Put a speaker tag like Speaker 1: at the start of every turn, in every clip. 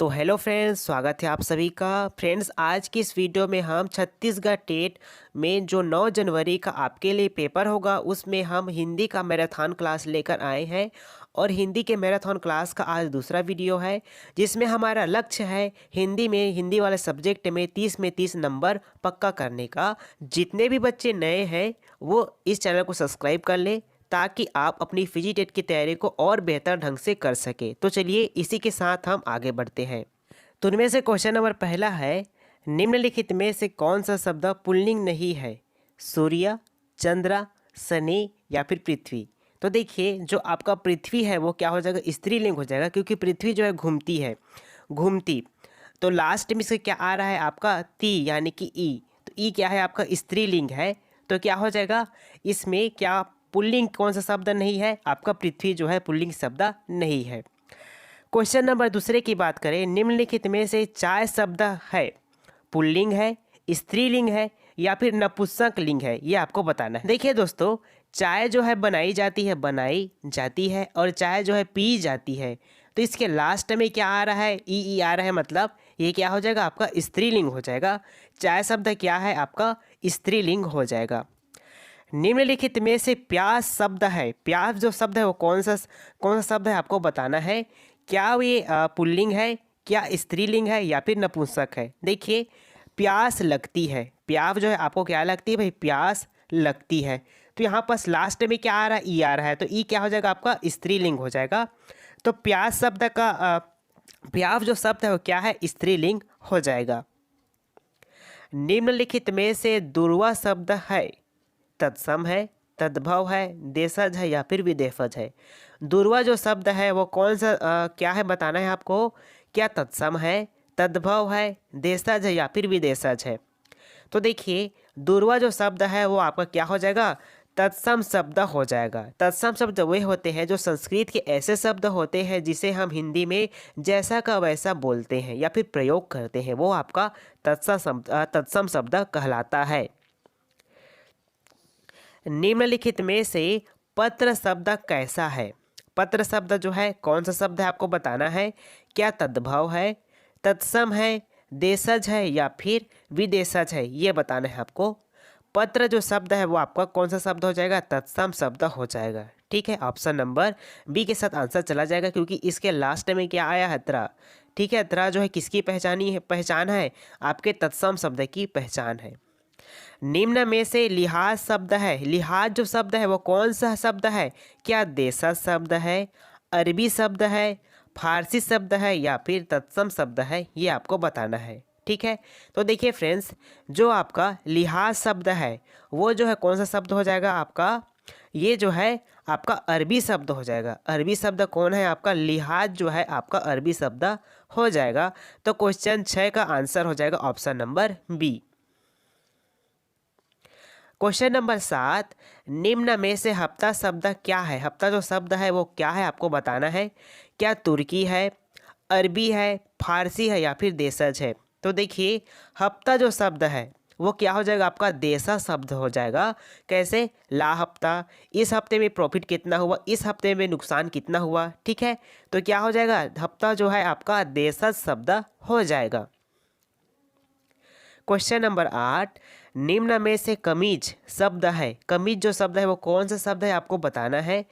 Speaker 1: तो hello friends, स्वागत है आप सभी का। फ्रेंड्स, आज की इस वीडियो में हम छत्तीसगढ़ टेट में जो 9 जनवरी का आपके लिए पेपर होगा उसमें हम हिंदी का मैराथन क्लास लेकर आए हैं। और हिंदी के मैराथन क्लास का आज दूसरा वीडियो है, जिसमें हमारा लक्ष्य है हिंदी वाले सब्जेक्ट में 30 में 30 नंबर पक्का करने का। जितने भी बच्चे नए हैं वो इस चैनल को सब्सक्राइब कर लें ताकि आप अपनी फिजी टेट की तैयारी को और बेहतर ढंग से कर सके। तो चलिए इसी के साथ हम आगे बढ़ते हैं। तो उनमें से क्वेश्चन नंबर पहला है, निम्नलिखित में से कौन सा शब्द पुल्लिंग नहीं है? सूर्य, चंद्र, शनि या फिर पृथ्वी। तो देखिए, जो आपका पृथ्वी है वो क्या हो जाएगा? स्त्रीलिंग हो जाएगा, क्योंकि पृथ्वी जो है घूमती है, घूमती। तो लास्ट में से क्या आ रहा है आपका? ती यानी कि ई। तो ई क्या है आपका? स्त्रीलिंग है। तो क्या हो जाएगा इसमें? क्या पुल्लिंग कौन सा शब्द नहीं है? आपका पृथ्वी जो है पुल्लिंग शब्द नहीं है। क्वेश्चन नंबर दूसरे की बात करें, निम्नलिखित में से चाय शब्द है पुल्लिंग है, स्त्रीलिंग है या फिर नपुंसक लिंग है? ये आपको बताना है। देखिए दोस्तों, चाय जो है बनाई जाती है और चाय जो है पी जाती है। तो इसके लास्ट में क्या आ रहा है? ई आ रहा है, मतलब ये क्या हो जाएगा? आपका स्त्रीलिंग हो जाएगा। चाय शब्द क्या है? आपका स्त्रीलिंग हो जाएगा। निम्नलिखित में से प्यास शब्द है, प्यास जो शब्द है वो कौन सा शब्द है? आपको बताना है। क्या ये पुल्लिंग है, क्या स्त्रीलिंग है या फिर नपुंसक है? देखिए, प्यास लगती है, प्यास जो है आपको क्या लगती है भाई? प्यास लगती है। तो यहाँ पर लास्ट में क्या आ रहा है? ई आ रहा है। तो ई क्या हो जाएगा? आपका स्त्रीलिंग हो जाएगा। तो प्यास शब्द का प्यास जो शब्द है वो क्या है? स्त्रीलिंग हो जाएगा। निम्नलिखित में से दुर्वा शब्द है, तत्सम है, तद्भव है, देशज है या फिर विदेशज है? दुर्वा जो शब्द है वो कौन सा क्या है बताना है आपको। क्या तत्सम है, तद्भव है, देशज है या फिर विदेशज है? तो देखिए, दुर्वा जो शब्द है वो आपका क्या हो जाएगा? तत्सम शब्द हो जाएगा। तत्सम शब्द वे होते हैं जो संस्कृत के ऐसे शब्द होते हैं जिसे हम हिंदी में जैसा का वैसा बोलते हैं या फिर प्रयोग करते हैं, वो आपका तत्सम शब्द कहलाता है। निम्नलिखित में से पत्र शब्द कैसा है? पत्र शब्द जो है कौन सा शब्द है? आपको बताना है। क्या तद्भव है, तत्सम है, देशज है या फिर विदेशज है? ये बताना है आपको। पत्र जो शब्द है वो आपका कौन सा शब्द हो जाएगा? तत्सम शब्द हो जाएगा। ठीक है, ऑप्शन नंबर बी के साथ आंसर चला जाएगा, क्योंकि इसके लास्ट में क्या आया है? त्रा। ठीक है, त्रा जो है किसकी पहचान है? आपके तत्सम शब्द की पहचान है। निम्न में से लिहाज शब्द है, लिहाज जो शब्द है वो कौन सा शब्द है? क्या देशज शब्द है, अरबी शब्द है, फारसी शब्द है या फिर तत्सम शब्द है? ये आपको बताना है। ठीक है, तो देखिए फ्रेंड्स, जो आपका लिहाज शब्द है वो जो है कौन सा शब्द हो जाएगा आपका? ये जो है आपका अरबी शब्द हो जाएगा। अरबी शब्द कौन है आपका? लिहाज जो है आपका अरबी शब्द हो जाएगा। तो क्वेश्चन 6 का आंसर हो जाएगा option number B. Question number 7, निम्न में से हफ्ता शब्द क्या है? हफ्ता जो शब्द है वो क्या है? आपको बताना है। क्या तुर्की है, अरबी है, फारसी है या फिर देशज है? तो देखिए, हफ्ता जो शब्द है वो क्या हो जाएगा? आपका देशज शब्द हो जाएगा। कैसे? ला हफ्ता, इस हफ्ते में प्रॉफिट कितना हुआ, इस हफ्ते में नुकसान कितना हुआ। ठीक है, तो क्या हो जाएगा? हफ्ता जो है आपका देशज शब्द हो जाएगा। क्वेश्चन नंबर 8, निम्न में से कमीज शब्द है, कमीज जो शब्द है वो कौन सा शब्द है? आपको बताना है।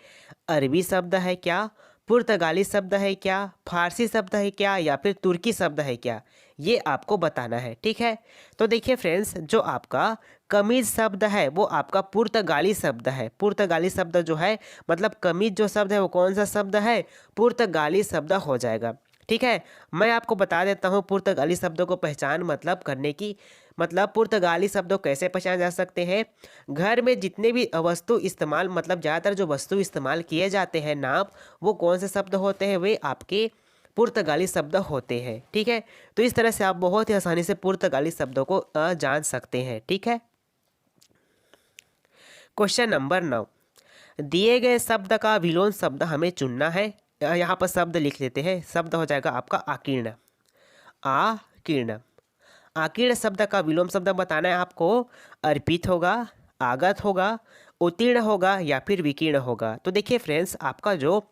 Speaker 1: अरबी शब्द है क्या, पुर्तगाली शब्द है क्या, फारसी शब्द है क्या या फिर तुर्की शब्द है क्या? ये आपको बताना है। ठीक है, तो देखिए फ्रेंड्स, जो आपका कमीज शब्द है वो आपका पुर्तगाली शब्द है। पुर्तगाली शब्द जो है, मतलब कमीज जो शब्द है वो कौन सा शब्द है? पुर्तगाली शब्द हो जाएगा। ठीक है, मैं आपको बता देता हूँ पुर्तगाली शब्दों को पहचान मतलब करने की। मतलब पुर्तगाली शब्दों कैसे पहचाने जा सकते हैं? घर में जितने भी वस्तु इस्तेमाल, मतलब ज़्यादातर जो वस्तु इस्तेमाल किए जाते हैं नाम, वो कौन से शब्द होते हैं? वे आपके पुर्तगाली शब्द होते हैं। ठीक है, तो इस तरह से आप बहुत ही आसानी से पुर्तगाली शब्दों को जान सकते हैं। ठीक है, क्वेश्चन नंबर 9, दिए गए शब्द का विलोम शब्द हमें चुनना है। यहाँ पर शब्द लिख लेते हैं। शब्द हो जाएगा आपका आकीर्ण। आकीर्ण, आकीर्ण शब्द का विलोम शब्द बताना है आपको। अर्पित होगा, आगत होगा, उत्तीर्ण होगा या फिर विकीर्ण होगा। तो देखिए फ्रेंड्स, आपका जो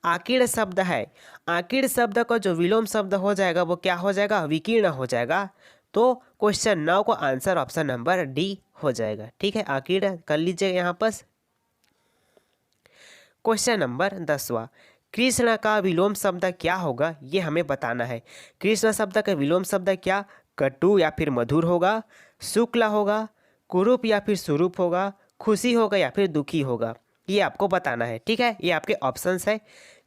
Speaker 1: आकीर्ण शब्द है, आकीर्ण शब्द का जो विलोम शब्द हो जाएगा वो क्या हो जाएगा, विकीर्ण हो जाएगा। तो क्वेश्चन 9 को आंसर ऑप्शन नंबर डी हो जाएगा। ठीक है, आकीर्ण कर लीजिएगा यहाँ पर। क्वेश्चन नंबर 10वां, कृष्ण का विलोम शब्द क्या होगा, ये हमें बताना है। कृष्ण शब्द का विलोम शब्द क्या, कटु या फिर मधुर होगा, शुक्ल होगा, कुरूप या फिर स्वरूप होगा, खुशी होगा या फिर दुखी होगा, ये आपको बताना है। ठीक है, ये आपके ऑप्शंस है,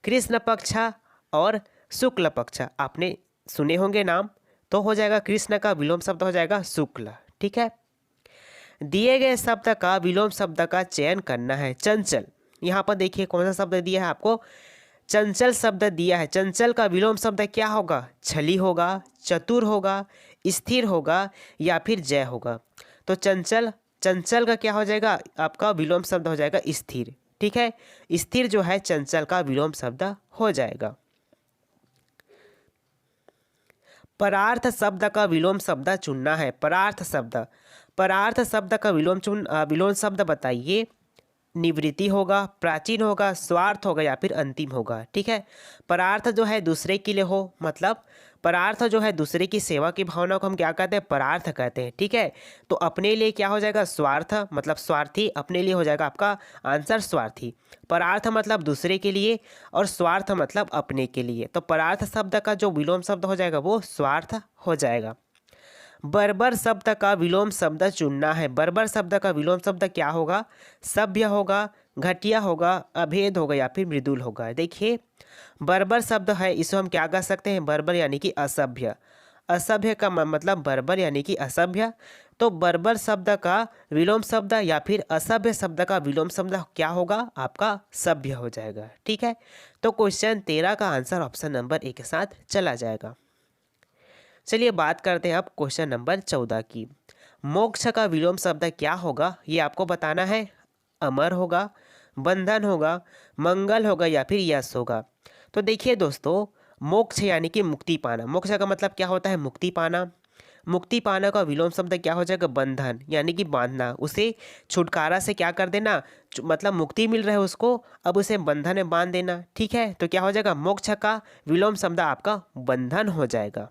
Speaker 1: कृष्ण पक्ष और शुक्ल पक्ष। आपने सुने होंगे नाम, तो हो जाएगा कृष्ण का विलोम शब्द हो जाएगा शुक्ल। ठीक है, दिए गए शब्द का विलोम शब्द का चयन करना है। चंचल, यहाँ पर देखिए कौन सा शब्द दिया है आपको, चंचल शब्द दिया है। चंचल का विलोम शब्द क्या होगा, छली होगा, चतुर होगा, स्थिर होगा या फिर जय होगा। तो चंचल, चंचल का क्या हो जाएगा, आपका विलोम शब्द हो जाएगा स्थिर। ठीक है, स्थिर जो है चंचल का विलोम शब्द हो जाएगा। परार्थ शब्द का विलोम शब्द चुनना है। परार्थ शब्द, परार्थ शब्द का विलोम शब्द बताइए। निवृत्ति होगा, प्राचीन होगा, स्वार्थ होगा या फिर अंतिम होगा। ठीक है, परार्थ जो है दूसरे के लिए हो, मतलब परार्थ जो है दूसरे की सेवा की भावना को हम क्या कहते हैं, परार्थ कहते हैं। ठीक है, तो अपने लिए क्या हो जाएगा, स्वार्थ, मतलब स्वार्थी, अपने लिए हो जाएगा आपका आंसर स्वार्थी। परार्थ मतलब दूसरे के लिए और स्वार्थ मतलब अपने के लिए। तो परार्थ शब्द का जो विलोम शब्द हो जाएगा वो स्वार्थ हो जाएगा। बर्बर शब्द का विलोम शब्द चुनना है। बर्बर शब्द का विलोम शब्द क्या होगा, सभ्य होगा, घटिया होगा, अभेद होगा या फिर मृदुल होगा। देखिए बर्बर शब्द है, इसे हम क्या कह सकते हैं, बर्बर यानी कि असभ्य। असभ्य का मतलब बर्बर यानी कि असभ्य। तो बर्बर शब्द का विलोम शब्द या फिर असभ्य शब्द का विलोम शब्द क्या होगा, आपका सभ्य हो जाएगा। ठीक है, तो क्वेश्चन 13 का आंसर ऑप्शन नंबर ए के साथ चला जाएगा। चलिए बात करते हैं अब क्वेश्चन नंबर 14 की। मोक्ष का विलोम शब्द क्या होगा, ये आपको बताना है। अमर होगा, बंधन होगा, मंगल होगा या फिर यश होगा। तो देखिए दोस्तों, मोक्ष यानी कि मुक्ति पाना। मोक्ष का मतलब क्या होता है, मुक्ति पाना। मुक्ति पाना का विलोम शब्द क्या हो जाएगा, बंधन यानी कि बांधना। उसे छुटकारा से क्या कर देना, मतलब मुक्ति मिल रहा है उसको, अब उसे बंधन में बांध देना। ठीक है, तो क्या हो जाएगा, मोक्ष का विलोम शब्द आपका बंधन हो जाएगा।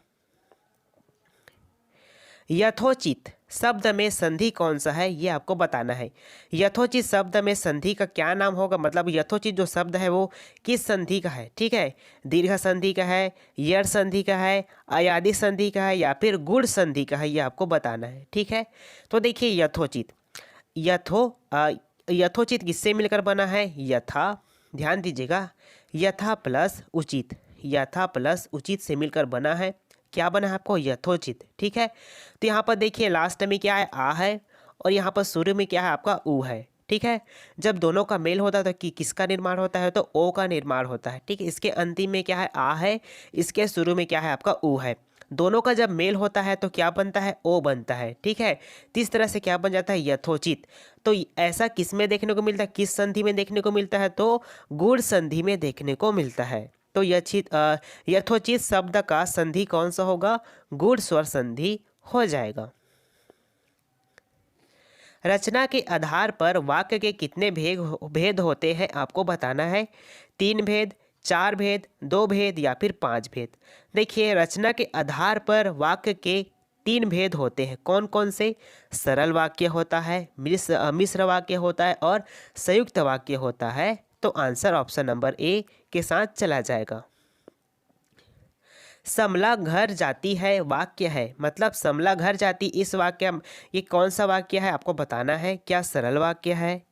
Speaker 1: यथोचित शब्द में संधि कौन सा है, ये आपको बताना है। यथोचित शब्द में संधि का क्या नाम होगा, मतलब यथोचित जो शब्द है वो किस संधि का है। ठीक है, दीर्घ संधि का है, यड़ संधि का है, अयादि संधि का है या फिर गुण संधि का है, ये आपको बताना है। ठीक है, तो देखिए यथोचित, यथोचित किससे मिलकर बना है, यथा, ध्यान दीजिएगा, यथा प्लस उचित, यथा प्लस उचित से मिलकर बना है। क्या बना है आपको, यथोचित। ठीक है, तो यहाँ पर देखिए लास्ट में क्या है, आ है, और यहाँ पर शुरू में क्या है आपका, ऊ है। ठीक है, जब दोनों का मेल होता है तो किसका निर्माण होता है, तो ओ का निर्माण होता है। ठीक है, इसके अंतिम में क्या है, आ है, इसके शुरू में क्या है आपका, ऊ है। दोनों का जब मेल होता है तो क्या बनता है, ओ बनता है। ठीक है, तो इस तरह से क्या बन जाता है, यथोचित। तो ऐसा किस में देखने को मिलता है, किस संधि में देखने को मिलता है, तो गुण संधि में देखने को मिलता है। तो यथोचित शब्द का संधि कौन सा होगा, गुण स्वर संधि हो जाएगा। रचना के आधार पर वाक्य के कितने भेद होते हैं, आपको बताना है। 3 भेद, 4 भेद, 2 भेद या फिर 5 भेद। देखिए रचना के आधार पर वाक्य के 3 भेद होते हैं। कौन कौन से, सरल वाक्य होता है, मिश्र वाक्य होता है और संयुक्त वाक्य होता है। तो आंसर ऑप्शन नंबर ए के साथ चला जाएगा। समला घर जाती है वाक्य है, मतलब समला घर जाती, इस वाक्य, ये कौन सा वाक्य है आपको बताना है। क्या सरल वाक्य है,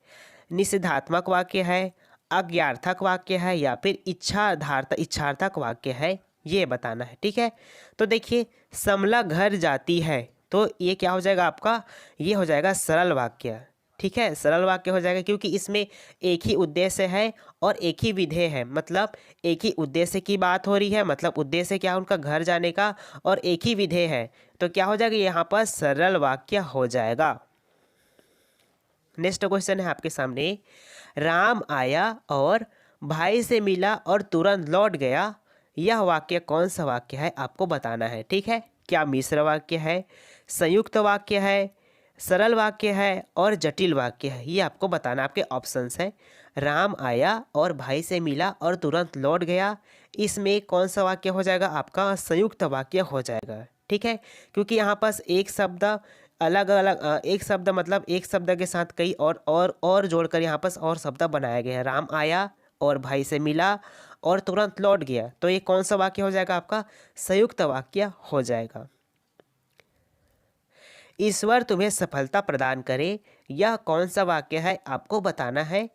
Speaker 1: निषेधात्मक वाक्य है, अज्ञार्थक वाक्य है या फिर इच्छार्थक वाक्य है, ये बताना है। ठीक है, तो देखिए समला घर जाती है, तो ये क्या हो जाएगा आपका, ये हो जाएगा सरल वाक्य। ठीक है, सरल वाक्य हो जाएगा क्योंकि इसमें एक ही उद्देश्य है और एक ही विधेय है, मतलब एक ही उद्देश्य की बात हो रही है, मतलब उद्देश्य क्या है उनका, घर जाने का, और एक ही विधेय है, तो क्या हो जाएगा, यहाँ पर सरल वाक्य हो जाएगा। नेक्स्ट क्वेश्चन है आपके सामने, राम आया और भाई से मिला और तुरंत लौट गया, यह वाक्य कौन सा वाक्य है, आपको बताना है। ठीक है, क्या मिश्र वाक्य है, संयुक्त वाक्य है, सरल वाक्य है और जटिल वाक्य है, ये आपको बताना। आपके ऑप्शंस है, राम आया और भाई से मिला और तुरंत लौट गया। इसमें कौन सा वाक्य हो जाएगा? आपका संयुक्त वाक्य हो जाएगा, ठीक है। क्योंकि यहाँ पास एक शब्द अलग अलग, एक शब्द मतलब एक शब्द के साथ कई और जोड़कर यहाँ पास और शब्द बनाया गया है। राम आया और भाई से मिला और तुरंत लौट गया, तो ये कौन सा वाक्य हो जाएगा? आपका संयुक्त वाक्य हो जाएगा। ईश्वर तुम्हें सफलता प्रदान करे, यह कौन सा वाक्य है? आपको बताना है।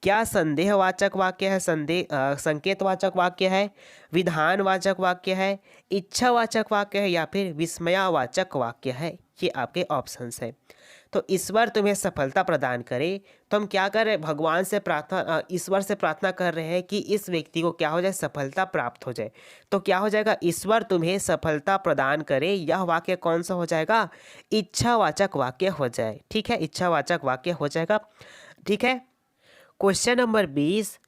Speaker 1: क्या संदेहवाचक वाक्य है, संकेतवाचक वाक्य है, विधानवाचक वाक्य है, इच्छावाचक वाक्य है, या फिर विस्मयावाचक वाक्य है? ये आपके ऑप्शंस है। तो ईश्वर तुम्हें सफलता प्रदान करे, तो हम क्या कर रहे हैं? भगवान से प्रार्थना, ईश्वर से प्रार्थना कर रहे हैं कि इस व्यक्ति को क्या हो जाए? सफलता प्राप्त हो जाए। तो क्या हो जाएगा? ईश्वर तुम्हें सफलता प्रदान करे, यह वाक्य कौन सा हो जाएगा? इच्छावाचक वाक्य हो जाए, ठीक है, इच्छावाचक वाक्य हो जाएगा, ठीक है। क्वेश्चन नंबर 20,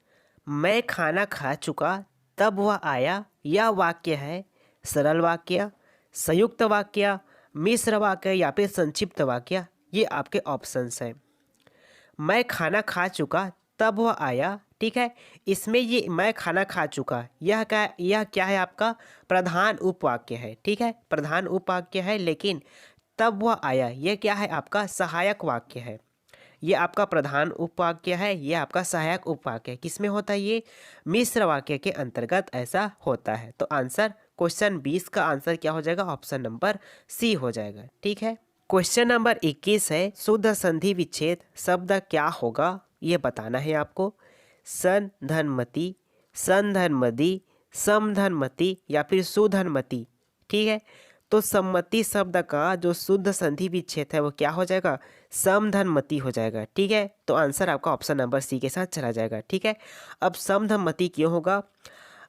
Speaker 1: मैं खाना खा चुका तब वह आया, यह वाक्य है सरल वाक्य, संयुक्त वाक्य, मिश्र वाक्य, या फिर संक्षिप्त वाक्य? ये आपके ऑप्शंस हैं। मैं खाना खा चुका तब वह आया, ठीक है। इसमें ये मैं खाना खा चुका, यह क्या है? आपका प्रधान उपवाक्य है, ठीक है, प्रधान उपवाक्य है। लेकिन तब वह आया, यह क्या है? आपका सहायक वाक्य है। ये आपका प्रधान उपवाक्य है, ये आपका सहायक उपवाक्य है। किसमें होता है? ये मिश्र वाक्य के अंतर्गत ऐसा होता है। तो आंसर क्वेश्चन 20 का आंसर क्या हो जाएगा? ऑप्शन नंबर सी हो जाएगा, ठीक है। क्वेश्चन नंबर 21 है, शुद्ध संधि विच्छेद शब्द क्या होगा? ये बताना है आपको। संधनमति, संधनमति, समधनमति, या फिर सुधनमति, ठीक है। तो सम्मति शब्द का जो शुद्ध संधि विच्छेद है वो क्या हो जाएगा? समधनमति हो जाएगा, ठीक है। तो आंसर आपका ऑप्शन नंबर सी के साथ चला जाएगा, ठीक है। अब समधनमति क्यों होगा?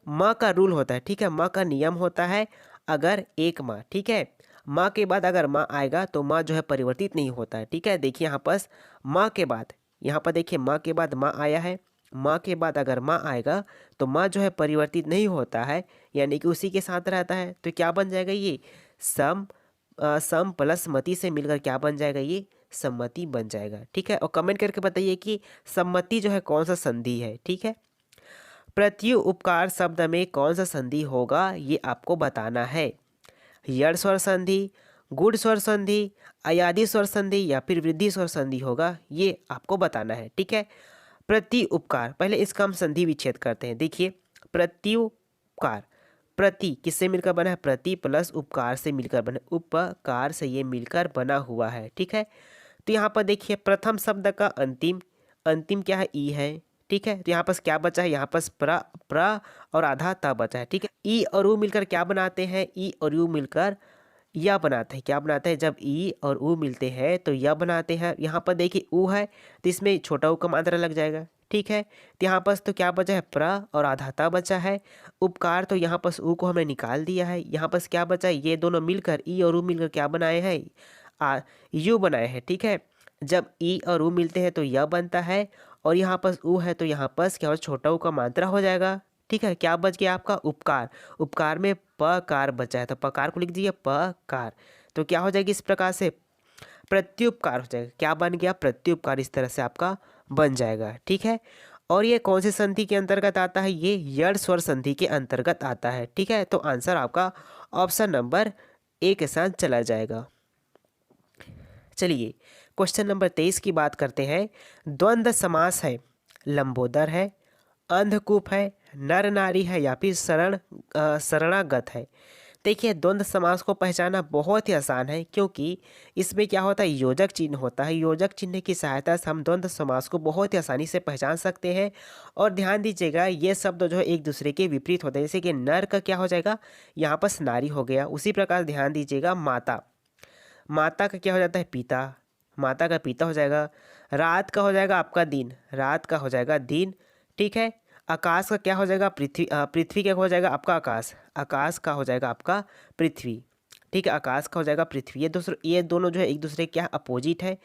Speaker 1: माँ का रूल होता है, ठीक है, माँ का नियम होता है। अगर एक माँ, ठीक है, माँ के बाद अगर माँ आएगा तो माँ जो है परिवर्तित नहीं होता है, ठीक है। देखिए यहाँ पर माँ के बाद, यहाँ पर देखिए माँ के बाद माँ आया है, माँ के बाद अगर माँ आएगा तो माँ जो है परिवर्तित नहीं होता है, यानी कि उसी के साथ रहता है। तो क्या बन जाएगा? ये सम प्लस मति से मिलकर क्या बन जाएगा? ये सम्मति बन जाएगा, ठीक है। और कमेंट करके बताइए कि सम्मति जो है कौन सा संधि है, ठीक है। प्रत्यु उपकार शब्द में कौन सा संधि होगा? ये आपको बताना है। यड़ स्वर संधि, गुड़ स्वर संधि, अयादि स्वर संधि, या फिर वृद्धि स्वर संधि होगा? ये आपको बताना है, ठीक है। प्रति उपकार, पहले इसका हम संधि विच्छेद करते हैं। देखिए प्रत्युपकार, प्रति किससे मिलकर बना है? प्रति प्लस उपकार से मिलकर बना, उपकार से ये मिलकर बना हुआ है, ठीक है। तो यहाँ पर देखिए प्रथम शब्द का अंतिम, अंतिम क्या है? ई है, ठीक है। तो यहाँ पास क्या बचा है? यहाँ पास प्र और आधा ता बचा है, ठीक है। ई और ऊ मिलकर क्या बनाते हैं? ई और यू मिलकर या बनाते हैं। क्या बनाते हैं? जब ई और ऊ मिलते हैं तो या बनाते हैं। यहाँ पर देखिए ऊ है तो इसमें छोटा ऊ का मात्रा लग जाएगा, ठीक है। तो यहाँ पास तो क्या बचा है? प्र और आधा ता बचा है। उपकार, तो यहाँ पास ऊ को हमने निकाल दिया है। यहाँ पास क्या बचा है? ये दोनों मिलकर ई और ऊ मिलकर क्या बनाए हैं? यू बनाए हैं, ठीक है। जब ई और ऊ मिलते हैं तो यह बनता है, और यहाँ पास ऊ है तो यहाँ पास क्या हो? छोटा ऊ का मात्रा हो जाएगा, ठीक है। क्या बच गया आपका? उपकार। उपकार में पकार बचा है तो पकार को लिख दीजिए पकार। तो क्या हो जाएगी? इस प्रकार से प्रत्युपकार हो जाएगा। क्या बन गया? प्रत्युपकार। इस तरह से आपका बन जाएगा, ठीक है। और ये कौन सी संधि के अंतर्गत आता है? ये यड़ स्वर संधि के अंतर्गत आता है, ठीक है। तो आंसर आपका ऑप्शन नंबर ए के साथ चला जाएगा। चलिए क्वेश्चन नंबर 23 की बात करते हैं। द्वंद्व समास है, लंबोदर है, अंधकूप है, नर नारी है, या फिर शरणागत है? देखिए द्वंद्व समास को पहचानना बहुत ही आसान है, क्योंकि इसमें क्या होता है? योजक चिन्ह होता है। योजक चिन्ह की सहायता से हम द्वंद्व समास को बहुत ही आसानी से पहचान सकते हैं। और ध्यान दीजिएगा ये शब्द जो है एक दूसरे के विपरीत होते हैं। जैसे कि नर का क्या हो जाएगा? यहाँ पर नारी हो गया। उसी प्रकार ध्यान दीजिएगा माता, माता का क्या हो जाता है? पिता, माता का पिता हो जाएगा। रात का हो जाएगा आपका दिन, रात का हो जाएगा दिन, ठीक है। आकाश का क्या हो जाएगा? पृथ्वी, पृथ्वी क्या हो जाएगा? आपका आकाश, आकाश का हो जाएगा आपका पृथ्वी, ठीक है। आकाश का हो जाएगा पृथ्वी। ये दोनों जो है एक दूसरे के अपोजिट है।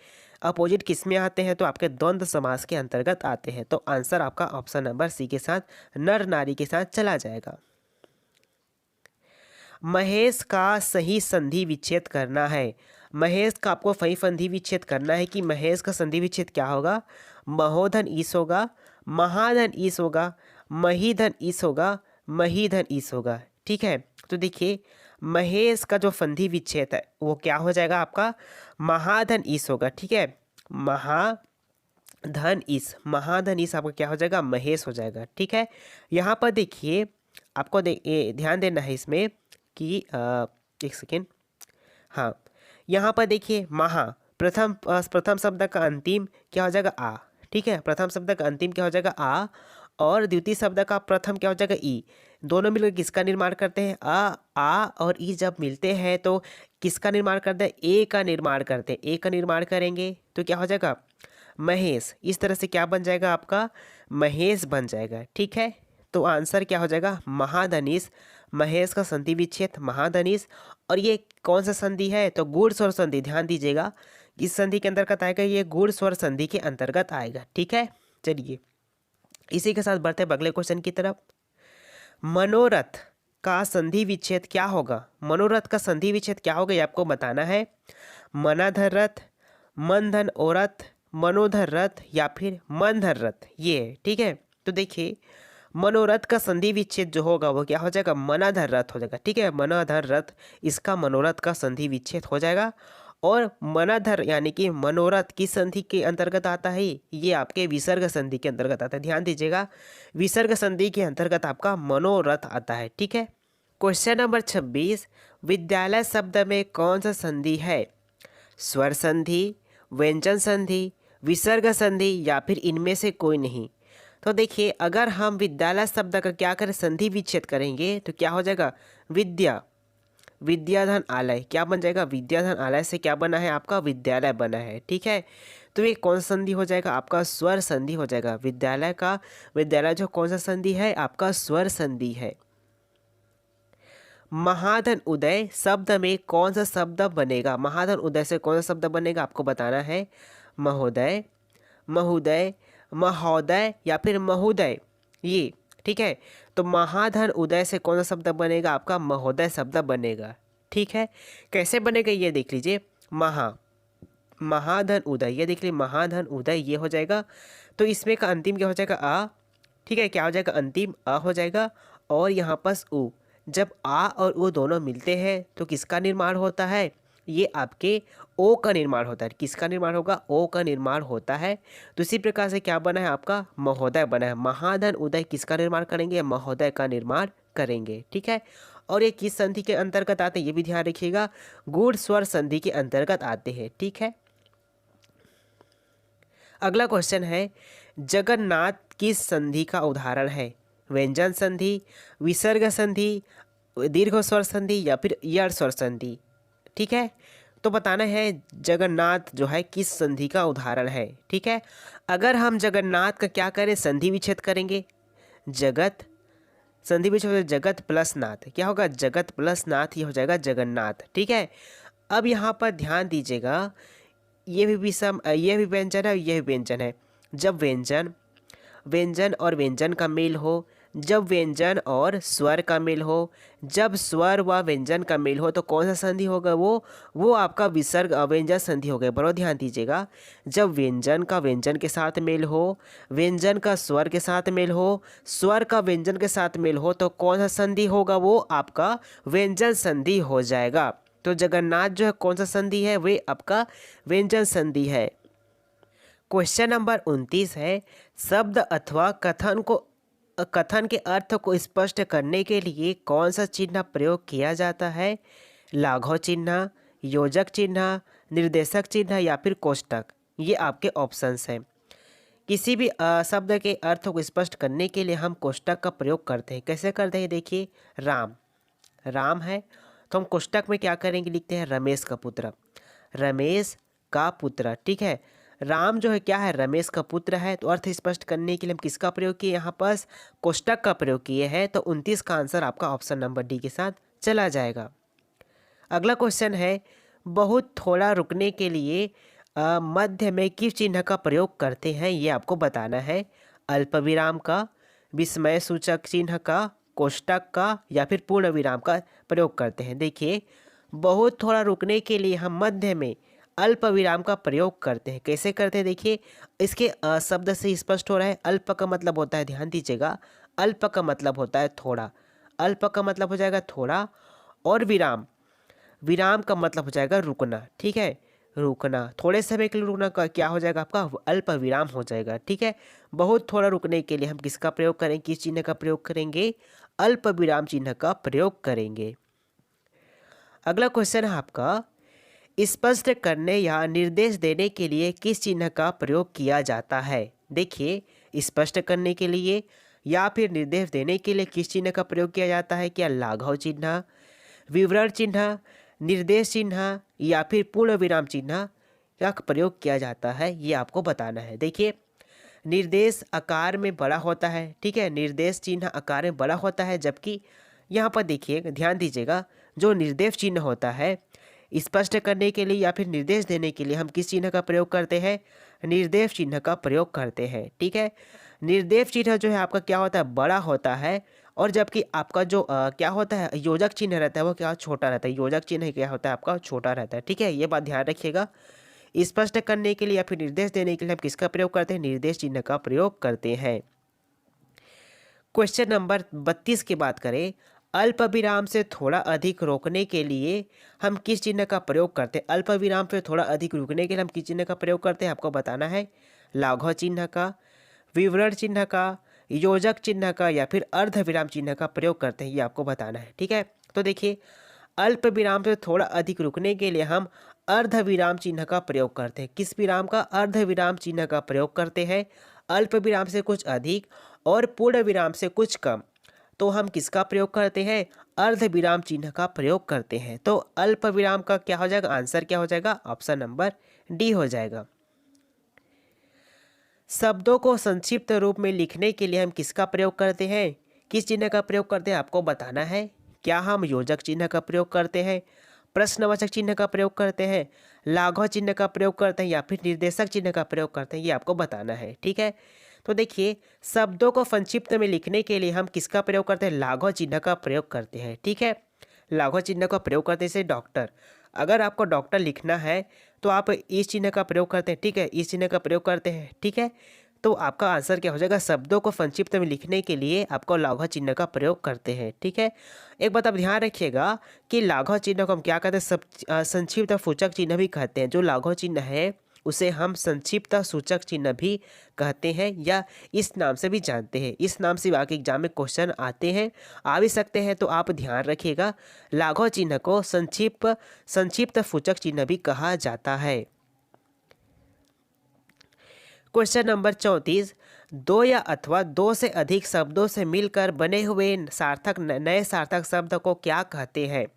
Speaker 1: अपोजिट किस में आते हैं? तो आपके द्वंद्व समास के अंतर्गत आते हैं। तो आंसर आपका ऑप्शन नंबर सी के साथ नर नारी के साथ चला जाएगा। महेश का सही संधि विच्छेद करना है। महेश का आपको वही संधि विच्छेद करना है कि महेश का संधि विच्छेद क्या होगा, महोधन ईस होगा, महाधन ईस होगा, महीधन ईस होगा, महीधन ईस होगा। ठीक है, तो देखिए महेश का जो संधि विच्छेद है वो क्या हो जाएगा आपका, महाधन ईस होगा। ठीक है, महाधन ईस, महाधन ईस आपका क्या हो जाएगा, महेश हो जाएगा। ठीक है, यहाँ पर देखिए आपको ध्यान देना है इसमें कि एक सेकेंड, हाँ यहाँ पर देखिए महा प्रथम शब्द का अंतिम क्या हो जाएगा, आ। ठीक है, प्रथम शब्द का अंतिम क्या हो जाएगा, आ, और द्वितीय शब्द का प्रथम क्या हो जाएगा, ई। दोनों मिलकर किसका निर्माण करते हैं, आ और ई जब मिलते हैं तो किसका निर्माण करते हैं, ए का निर्माण करते हैं। ए का निर्माण करेंगे तो क्या हो जाएगा, महेश। इस तरह से क्या बन जाएगा आपका, महेश बन जाएगा। ठीक है, तो आंसर क्या हो जाएगा, महाधनीश। महेश का संधि विच्छेद महाधनीश। और ये कौन सा संधि है, तो गुण स्वर संधि। ध्यान दीजिएगा, इस संधि के अंतर्गत आएगा, ये गुण स्वर संधि के अंतर्गत आएगा। ठीक है, चलिए इसी के साथ बढ़ते हैं अगले क्वेश्चन की तरफ। मनोरथ का संधि विच्छेद क्या होगा, मनोरथ का संधि विच्छेद क्या होगा ये आपको बताना है। मनाधर रथ, मनधन औरथ, मनोधर रथ या फिर मनधर रथ, ये है। ठीक है, तो देखिए मनोरथ का संधि विच्छेद जो होगा वो क्या हो जाएगा, मनाधर रथ हो जाएगा। ठीक है, मनाधर रथ इसका मनोरथ का संधि विच्छेद हो जाएगा। और मनाधर यानी कि मनोरथ की संधि के अंतर्गत आता है, ये आपके विसर्ग संधि के अंतर्गत आता है। ध्यान दीजिएगा, विसर्ग संधि के अंतर्गत आपका मनोरथ आता है। ठीक है, क्वेश्चन नंबर 26, विद्यालय शब्द में कौन सा संधि है, स्वर संधि, व्यंजन संधि, विसर्ग संधि या फिर इनमें से कोई नहीं। तो देखिए अगर हम विद्यालय शब्द का क्या करें, संधि विच्छेद करेंगे तो क्या हो जाएगा, विद्या, विद्याधन आलय क्या बन जाएगा, विद्याधन आलय से क्या बना है आपका, विद्यालय बना है। ठीक है, तो ये कौन सा संधि हो जाएगा आपका, स्वर संधि हो जाएगा। विद्यालय का, विद्यालय जो कौन सा संधि है आपका, स्वर संधि है। महाधन उदय शब्द में कौन सा शब्द बनेगा, महाधन उदय से कौन सा शब्द बनेगा आपको बताना है। महोदय, महोदय, महोदय या फिर महोदय, ये। ठीक है, तो महाधन उदय से कौन सा शब्द बनेगा आपका, महोदय शब्द बनेगा। ठीक है, कैसे बनेगा ये देख लीजिए, महाधन उदय, ये देख लीजिए महाधन उदय ये हो जाएगा। तो इसमें का अंतिम क्या हो जाएगा, आ। ठीक है, क्या हो जाएगा, अंतिम आ हो जाएगा। और यहाँ पर उ, जब आ और उ दोनों मिलते हैं तो किसका निर्माण होता है, ये आपके ओ का निर्माण होता है। किसका निर्माण होगा, ओ का निर्माण होता है। तो इसी प्रकार से क्या बना है आपका, महोदय बना है। महाधन उदय किसका निर्माण करेंगे, महोदय का निर्माण करेंगे। ठीक है, और ये किस संधि के अंतर्गत आते हैं ये भी ध्यान रखिएगा, गूढ़ स्वर संधि के अंतर्गत आते हैं। ठीक है, अगला क्वेश्चन है, जगन्नाथ किस संधि का उदाहरण है, व्यंजन संधि, विसर्ग संधि, दीर्घ स्वर संधि या फिर यड़ स्वर संधि। ठीक है, तो बताना है जगन्नाथ जो है किस संधि का उदाहरण है। ठीक है, अगर हम जगन्नाथ का क्या करें, संधि विच्छेद करेंगे, जगत, संधि विच्छेद जगत प्लस नाथ क्या होगा, जगत प्लस नाथ, ये हो जाएगा जगन्नाथ। ठीक है, अब यहाँ पर ध्यान दीजिएगा, ये भी विषम, ये भी व्यंजन है, ये भी व्यंजन है। जब व्यंजन, व्यंजन और व्यंजन का मेल हो, जब व्यंजन और स्वर का मेल हो, जब स्वर व व्यंजन का मेल हो तो कौन सा संधि होगा, वो आपका विसर्ग अव्यंजन संधि हो गया। बराबर ध्यान दीजिएगा, जब व्यंजन का व्यंजन के साथ मेल हो, व्यंजन का स्वर के साथ मेल हो, स्वर का व्यंजन के साथ मेल हो तो कौन सा संधि होगा, वो आपका व्यंजन संधि हो जाएगा। तो जगन्नाथ जो है कौन सा संधि है, वे आपका व्यंजन संधि है। क्वेश्चन नंबर 29 है, शब्द अथवा कथन के अर्थ को स्पष्ट करने के लिए कौन सा चिन्ह प्रयोग किया जाता है, लाघव चिन्ह, योजक चिन्ह, निर्देशक चिन्ह या फिर कोष्टक। ये आपके ऑप्शंस हैं। किसी भी शब्द के अर्थ को स्पष्ट करने के लिए हम कोष्टक का प्रयोग करते हैं। कैसे करते हैं, देखिए राम, राम है तो हम कोष्टक में क्या करेंगे, लिखते हैं रमेश का पुत्र, रमेश का पुत्र। ठीक है, राम जो है क्या है, रमेश का पुत्र है। तो अर्थ स्पष्ट करने के लिए हम किसका प्रयोग किए, यहाँ पर कोष्टक का प्रयोग किए हैं। तो 29 का आंसर आपका ऑप्शन नंबर डी के साथ चला जाएगा। अगला क्वेश्चन है, बहुत थोड़ा रुकने के लिए मध्य में किस चिन्ह का प्रयोग करते हैं, ये आपको बताना है। अल्प विराम का, विस्मय सूचक चिन्ह का, कोष्टक का या फिर पूर्ण विराम का प्रयोग करते हैं। देखिए बहुत थोड़ा रुकने के लिए हम मध्य में अल्प विराम का प्रयोग करते हैं। कैसे करते हैं देखिए, इसके शब्द से स्पष्ट हो रहा है। अल्प का मतलब होता है, ध्यान दीजिएगा, अल्प का मतलब होता है थोड़ा, अल्प का मतलब हो जाएगा थोड़ा, और विराम, विराम का मतलब हो जाएगा रुकना। ठीक है, रुकना, थोड़े समय के लिए रुकना का क्या हो जाएगा आपका, अल्प विराम हो जाएगा। ठीक है, बहुत थोड़ा रुकने के लिए हम किसका प्रयोग करेंगे, किस चिन्ह का प्रयोग करेंगे, अल्प विराम चिन्ह का प्रयोग करेंगे। अगला क्वेश्चन है आपका, स्पष्ट करने या निर्देश देने के लिए किस चिन्ह का प्रयोग किया जाता है। देखिए, स्पष्ट करने के लिए या फिर निर्देश देने के लिए किस चिन्ह का प्रयोग किया जाता है, क्या लाघव चिन्ह, विवरण चिन्ह, निर्देश चिन्ह या फिर पूर्ण विराम चिन्ह का प्रयोग किया जाता है, ये आपको बताना है। देखिए, निर्देश आकार में बड़ा होता है। ठीक है, निर्देश चिन्ह आकार में बड़ा होता है, जबकि यहाँ पर देखिए, ध्यान दीजिएगा, जो निर्देश चिन्ह होता है, स्पष्ट करने के लिए या फिर निर्देश देने के लिए हम किस चिन्ह का प्रयोग करते हैं, निर्देश चिन्ह का प्रयोग करते हैं। ठीक है, निर्देश चिन्ह जो है आपका क्या होता है, बड़ा होता है, और जबकि आपका जो क्या होता है, योजक चिन्ह रहता है, वो क्या छोटा रहता है। योजक चिन्ह क्या होता है आपका, छोटा रहता है। ठीक है, ये बात ध्यान रखिएगा। स्पष्ट करने के लिए या फिर निर्देश देने के लिए हम किसका प्रयोग करते हैं, निर्देश चिन्ह का प्रयोग करते हैं। क्वेश्चन नंबर 32 की बात करें, अल्प विराम से थोड़ा अधिक रोकने के लिए हम किस चिन्ह का प्रयोग करते हैं। अल्प विराम से थोड़ा अधिक रुकने के लिए हम किस चिन्ह का प्रयोग करते हैं, आपको बताना है। लाघव चिन्ह का, विवरण चिन्ह का, योजक चिन्ह का या फिर अर्ध विराम चिन्ह का प्रयोग करते हैं, ये आपको बताना है। ठीक है, तो देखिए, अल्प विराम से थोड़ा अधिक रुकने के लिए हम अर्ध विराम चिन्ह का प्रयोग करते हैं। किस विराम का, अर्ध विराम चिन्ह का प्रयोग करते हैं। अल्प विराम से कुछ अधिक और पूर्ण विराम से कुछ कम, तो हम किसका प्रयोग करते हैं, अर्ध विराम चिन्ह का प्रयोग करते हैं। तो अल्प विराम का क्या हो जाएगा, आंसर क्या हो जाएगा, ऑप्शन नंबर डी हो जाएगा। शब्दों को संक्षिप्त रूप में लिखने के लिए हम किसका प्रयोग करते हैं, किस चिन्ह का प्रयोग करते हैं, आपको बताना है। क्या हम योजक चिन्ह का प्रयोग करते हैं, प्रश्नवाचक चिन्ह का प्रयोग करते हैं, लाघव चिन्ह का प्रयोग करते हैं या फिर निर्देशक चिन्ह का प्रयोग करते हैं, ये आपको बताना है। ठीक है, तो देखिए, शब्दों को संक्षिप्त में लिखने के लिए हम किसका प्रयोग करते हैं, लाघव चिन्ह का प्रयोग करते हैं। ठीक है, लाघव चिन्ह का प्रयोग करते हैं। जैसे डॉक्टर, अगर आपको डॉक्टर लिखना है तो आप इस चिन्ह का प्रयोग करते हैं। ठीक है, इस चिन्ह का प्रयोग करते हैं। ठीक है, तो आपका आंसर क्या हो जाएगा, शब्दों को संक्षिप्त में लिखने के लिए आपको लाघव चिन्ह का प्रयोग करते हैं। ठीक है, एक बात आप ध्यान रखिएगा कि लाघव चिन्ह को हम क्या कहते हैं, संक्षिप्त सूचक चिन्ह भी कहते हैं। जो लाघव चिन्ह है उसे हम संक्षिप्त सूचक चिन्ह भी कहते हैं या इस नाम से भी जानते हैं। इस नाम से आगे एग्जाम में क्वेश्चन आते हैं, आ भी सकते हैं, तो आप ध्यान रखिएगा। लाघव चिन्ह को संक्षिप्त सूचक चिन्ह भी कहा जाता है। क्वेश्चन नंबर 34, दो या अथवा दो से अधिक शब्दों से मिलकर बने हुए सार्थक नए सार्थक शब्द को क्या कहते हैं,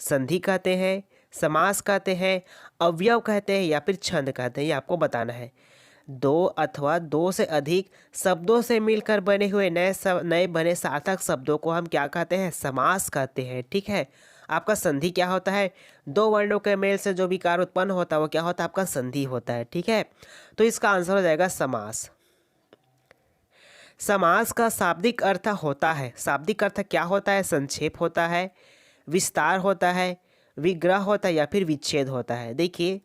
Speaker 1: संधि कहते हैं, समास कहते हैं, अवयव कहते हैं या फिर छंद कहते हैं, ये आपको बताना है। दो अथवा दो से अधिक शब्दों से मिलकर बने हुए नए बने सार्थक शब्दों को हम क्या कहते हैं, समास कहते हैं। ठीक है, आपका संधि क्या होता है, दो वर्णों के मेल से जो विकार उत्पन्न होता है वो क्या होता है, आपका संधि होता है। ठीक है, तो इसका आंसर हो जाएगा समास। समास का शाब्दिक अर्थ होता है, शाब्दिक अर्थ क्या होता है, संक्षेप होता है, विस्तार होता है, विग्रह होता है या फिर विच्छेद होता है। देखिए,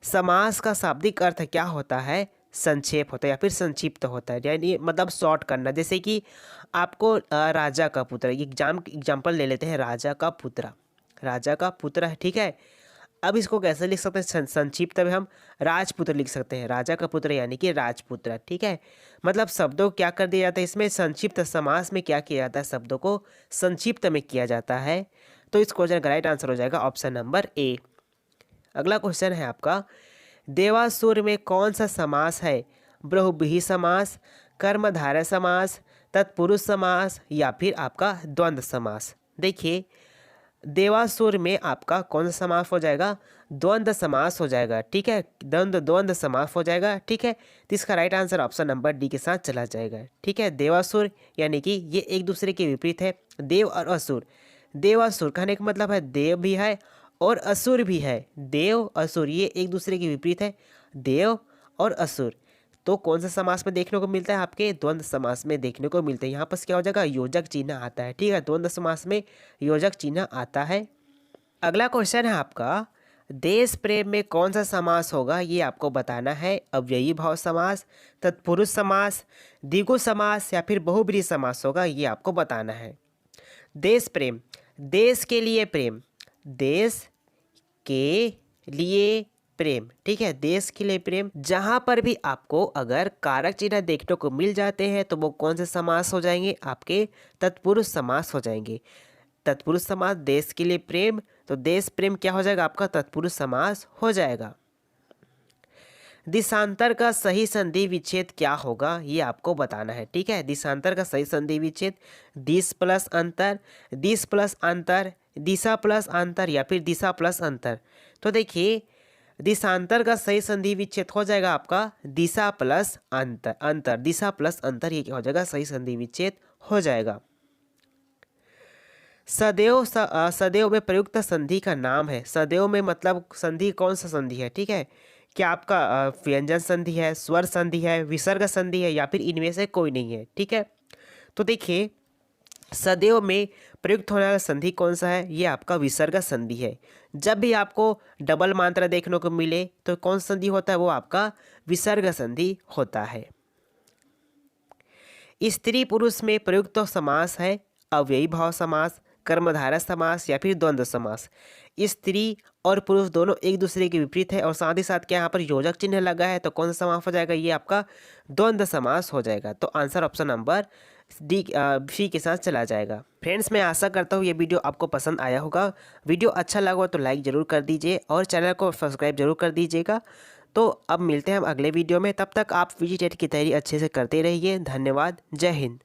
Speaker 1: समास का शाब्दिक अर्थ क्या होता है, संक्षेप होता है या फिर संक्षिप्त होता है, यानी मतलब शॉर्ट करना। जैसे कि आपको राजा का पुत्र, एग्जाम्पल ले लेते हैं, राजा का पुत्र, राजा का पुत्र है। ठीक है, अब इसको कैसे लिख सकते हैं, संक्षिप्त में हम राजपुत्र लिख सकते हैं, राजा का पुत्र यानी कि राजपुत्र। ठीक है, मतलब शब्दों क्या कर दिया जाता है, इसमें संक्षिप्त समास में क्या किया जाता है, शब्दों को संक्षिप्त में किया जाता है। तो इस क्वेश्चन का राइट आंसर हो जाएगा ऑप्शन नंबर ए। अगला क्वेश्चन है आपका, देवासुर में कौन सा समास है, बहुव्रीहि समास, कर्मधारय समास, तत्पुरुष समास या फिर आपका द्वंद्व समास। देखिए, देवासुर में आपका कौन सा समास हो जाएगा, द्वंद्व समास हो जाएगा। ठीक है, द्वंद्व समास हो जाएगा। ठीक है, तो इसका right answer option number D के साथ चला जाएगा। ठीक है, देवासुर यानी कि ये एक दूसरे के विपरीत है, देव और असुर। देवासुर कहने का मतलब है देव भी है और असुर भी है। देव असुर ये एक दूसरे के विपरीत है, देव और असुर। तो कौन सा समास में देखने को मिलता है, आपके द्वंद्व समास में देखने को मिलता है। यहाँ पर क्या हो जाएगा, योजक चिन्ह आता है। ठीक है, द्वंद्व समास में योजक चिन्ह आता है। अगला क्वेश्चन है आपका, देश प्रेम में कौन सा समास होगा, ये आपको बताना है। अव्ययी भाव समास, तत्पुरुष समास, द्विगु समास या फिर बहुब्रीहि समास होगा, ये आपको बताना है। देश प्रेम, देश के लिए प्रेम, देश के लिए प्रेम, ठीक है, देश के लिए प्रेम। जहां पर भी आपको अगर कारक चिन्ह देखने को मिल जाते हैं तो वो कौन से समास हो जाएंगे, आपके तत्पुरुष समास हो जाएंगे। तत्पुरुष समास, देश के लिए प्रेम, तो देश प्रेम क्या हो जाएगा, आपका तत्पुरुष समास हो जाएगा। दिशांतर का सही संधि विच्छेद क्या होगा, ये आपको बताना है, ठीक है। दिशांतर का सही संधि विच्छेद, दिश प्लस अंतर, दिश प्लस अंतर, दिशा प्लस अंतर या फिर दिशा प्लस अंतर। तो देखिए दिशांतर का सही संधि विच्छेद हो जाएगा आपका दिशा प्लस अंतर, अंतर दिशा प्लस अंतर, ये क्या हो जाएगा, सही संधि विच्छेद हो जाएगा। सदैव सदैव में प्रयुक्त संधि का नाम है। सदैव में मतलब संधि कौन सा संधि है, ठीक है, क्या आपका व्यंजन संधि है, स्वर संधि है, विसर्ग संधि है या फिर इनमें से कोई नहीं है, ठीक है। तो देखिए सदैव में प्रयुक्त होने वाला संधि कौन सा है, ये आपका विसर्ग संधि है। जब भी आपको डबल मात्रा देखने को मिले तो कौन सा संधि होता है, वो आपका विसर्ग संधि होता है। स्त्री पुरुष में प्रयुक्त समास है अव्ययी भाव समास, कर्मधारय समास या फिर द्वंद्व समास। स्त्री और पुरुष दोनों एक दूसरे के विपरीत है और साथ ही साथ क्या यहाँ पर योजक चिन्ह लगा है, तो कौन सा समास हो जाएगा, ये आपका द्वंद्व समास हो जाएगा। तो आंसर ऑप्शन नंबर सी के साथ चला जाएगा। फ्रेंड्स मैं आशा करता हूँ ये वीडियो आपको पसंद आया होगा। वीडियो अच्छा लगा तो लाइक ज़रूर कर दीजिए और चैनल को सब्सक्राइब जरूर कर दीजिएगा। तो अब मिलते हैं हम अगले वीडियो में, तब तक आप VGTET की तैयारी अच्छे से करते रहिए। धन्यवाद, जय हिंद।